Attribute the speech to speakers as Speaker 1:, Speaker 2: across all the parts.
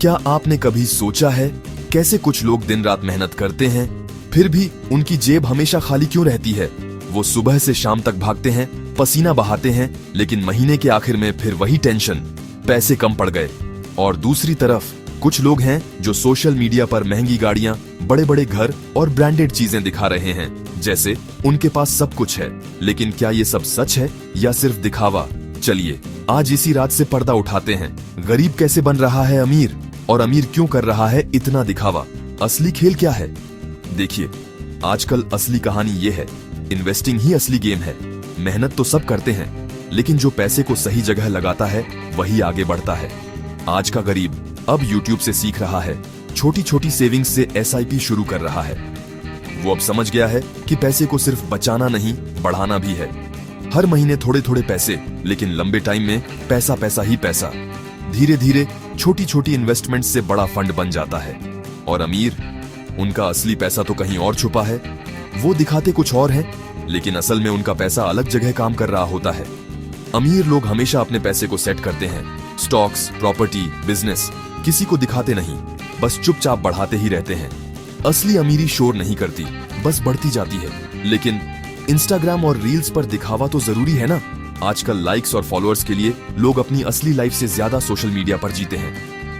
Speaker 1: क्या आपने कभी सोचा है कैसे कुछ लोग दिन रात मेहनत करते हैं फिर भी उनकी जेब हमेशा खाली क्यों रहती है? वो सुबह से शाम तक भागते हैं, पसीना बहाते हैं, लेकिन महीने के आखिर में फिर वही टेंशन, पैसे कम पड़ गए। और दूसरी तरफ कुछ लोग हैं जो सोशल मीडिया पर महंगी गाड़ियां, बड़े बड़े घर और ब्रांडेड चीजें दिखा रहे हैं, जैसे उनके पास सब कुछ है। लेकिन क्या ये सब सच है या सिर्फ दिखावा? चलिए आज इसी रात से पर्दा उठाते हैं। गरीब कैसे बन रहा है अमीर, और अमीर क्यों कर रहा है इतना दिखावा? असली खेल क्या है? देखिए, आजकल असली कहानी ये है, इन्वेस्टिंग ही असली गेम है। मेहनत तो सब करते हैं, लेकिन जो पैसे को सही जगह लगाता है वही आगे बढ़ता है। आज का गरीब अब YouTube से सीख रहा है, छोटी छोटी सेविंग्स से SIP शुरू कर रहा है। वो अब समझ गया है कि पैसे को सिर्फ बचाना नहीं, बढ़ाना भी है। हर महीने थोड़े थोड़े पैसे, लेकिन लंबे टाइम में पैसा पैसा ही पैसा। धीरे धीरे छोटी छोटी इन्वेस्टमेंट से बड़ा फंड बन जाता है। और अमीर, उनका असली पैसा तो कहीं और छुपा है। वो दिखाते कुछ और हैं, लेकिन असल में उनका पैसा अलग जगह काम कर रहा होता है। अमीर लोग हमेशा अपने पैसे को सेट करते हैं, स्टॉक्स, प्रॉपर्टी, बिजनेस, किसी को दिखाते नहीं, बस चुपचाप बढ़ाते ही रहते हैं। असली अमीरी शोर नहीं करती, बस बढ़ती जाती है। लेकिन इंस्टाग्राम और रील्स पर दिखावा तो जरूरी है ना। आजकल लाइक्स और फॉलोअर्स के लिए लोग अपनी असली लाइफ से ज्यादा सोशल मीडिया पर जीते हैं।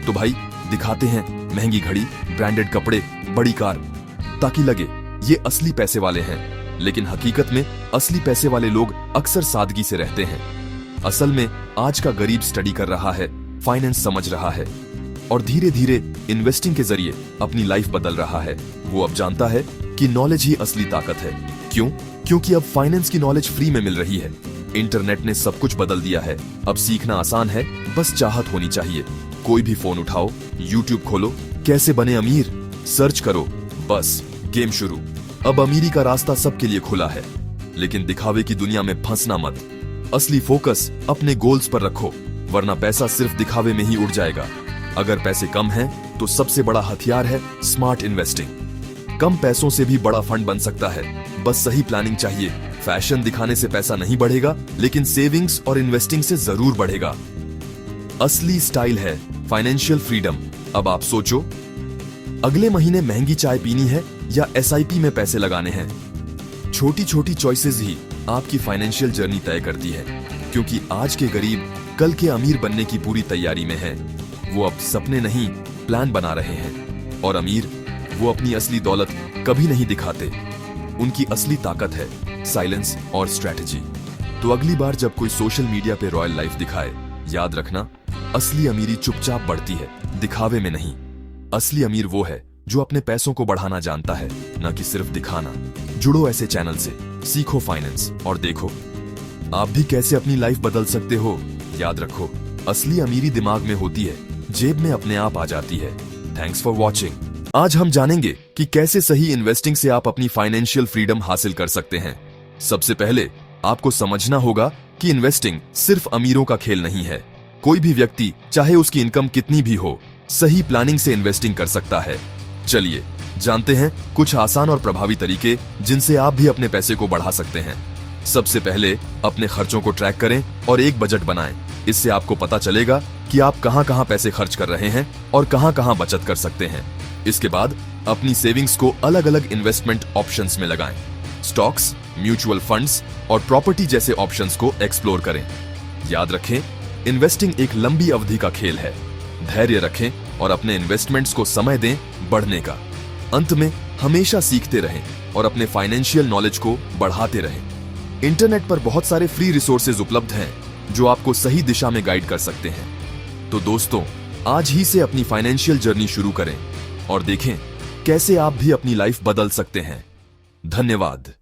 Speaker 1: तो भाई दिखाते हैं महंगी घड़ी, ब्रांडेड कपड़े, बड़ी कार, ताकि लगे ये असली पैसे वाले हैं। लेकिन हकीकत में असली पैसे वाले लोग अक्सर सादगी से रहते हैं। असल में आज का गरीब स्टडी कर रहा है, फाइनेंस समझ रहा है और धीरे धीरे इन्वेस्टिंग के जरिए अपनी लाइफ बदल रहा है। वो अब जानता है कि नॉलेज ही असली ताकत है। क्यों? क्योंकि अब फाइनेंस की नॉलेज फ्री में मिल रही है। इंटरनेट ने सब कुछ बदल दिया है। अब सीखना आसान है, बस चाहत होनी चाहिए। कोई भी फोन उठाओ, YouTube खोलो, कैसे बने अमीर सर्च करो, बस गेम शुरू। अब अमीरी का रास्ता सबके लिए खुला है। लेकिन दिखावे की दुनिया में फंसना मत। असली फोकस अपने गोल्स पर रखो, वरना पैसा सिर्फ दिखावे में ही उड़ जाएगा। अगर पैसे कम हैं, तो सबसे बड़ा हथियार है स्मार्ट इन्वेस्टिंग। कम पैसों से भी बड़ा फंड बन सकता है, बस सही प्लानिंग चाहिए। फैशन दिखाने से पैसा नहीं बढ़ेगा, लेकिन सेविंग्स और इन्वेस्टिंग से जरूर बढ़ेगा। असली स्टाइल है फाइनेंशियल फ्रीडम। अब आप सोचो, अगले महीने महंगी चाय पीनी है या SIP में पैसे लगाने हैं? छोटी छोटी चॉइसेस ही आपकी फाइनेंशियल जर्नी तय करती है। क्योंकि आज के गरीब कल के अमीर बनने की पूरी तैयारी में है। वो अब सपने नहीं, प्लान बना रहे हैं। और अमीर, वो अपनी असली दौलत कभी नहीं दिखाते। उनकी असली ताकत है साइलेंस और स्ट्रेटजी। तो अगली बार जब कोई सोशल मीडिया पे रॉयल लाइफ दिखाए, याद रखना, असली अमीरी चुपचाप बढ़ती है, दिखावे में नहीं। असली अमीर वो है जो अपने पैसों को बढ़ाना जानता है, न कि सिर्फ दिखाना। जुड़ो ऐसे चैनल से, सीखो फाइनेंस और देखो आप भी कैसे अपनी लाइफ बदल सकते हो। याद रखो, असली अमीरी दिमाग में होती है, जेब में अपने आप आ जाती है। Thanks for watching. आज हम जानेंगे कि कैसे सही इन्वेस्टिंग से आप अपनी फाइनेंशियल फ्रीडम हासिल कर सकते हैं। सबसे पहले आपको समझना होगा कि इन्वेस्टिंग सिर्फ अमीरों का खेल नहीं है। कोई भी व्यक्ति, चाहे उसकी इनकम कितनी भी हो, सही प्लानिंग से इन्वेस्टिंग कर सकता है। चलिए जानते हैं कुछ आसान और प्रभावी तरीके जिनसे आप भी अपने पैसे को बढ़ा सकते हैं। सबसे पहले अपने खर्चों को ट्रैक करें और एक बजट बनाएं। इससे आपको पता चलेगा कि आप कहां कहां पैसे खर्च कर रहे हैं और कहां कहां बचत कर सकते हैं। इसके बाद अपनी सेविंग्स को अलग अलग इन्वेस्टमेंट ऑप्शंस में लगाएं। स्टॉक्स, म्यूचुअल फंड्स और प्रॉपर्टी जैसे ऑप्शंस को एक्सप्लोर करें। याद रखें, इन्वेस्टिंग एक लंबी अवधि का खेल है। धैर्य रखें और अपने इन्वेस्टमेंट्स को समय दें बढ़ने का। अंत में हमेशा सीखते रहें और अपने फाइनेंशियल नॉलेज को बढ़ाते रहें। इंटरनेट पर बहुत सारे फ्री रिसोर्सेज उपलब्ध हैं जो आपको सही दिशा में गाइड कर सकते हैं। तो दोस्तों, आज ही से अपनी फाइनेंशियल जर्नी शुरू करें और देखें कैसे आप भी अपनी लाइफ बदल सकते हैं। धन्यवाद।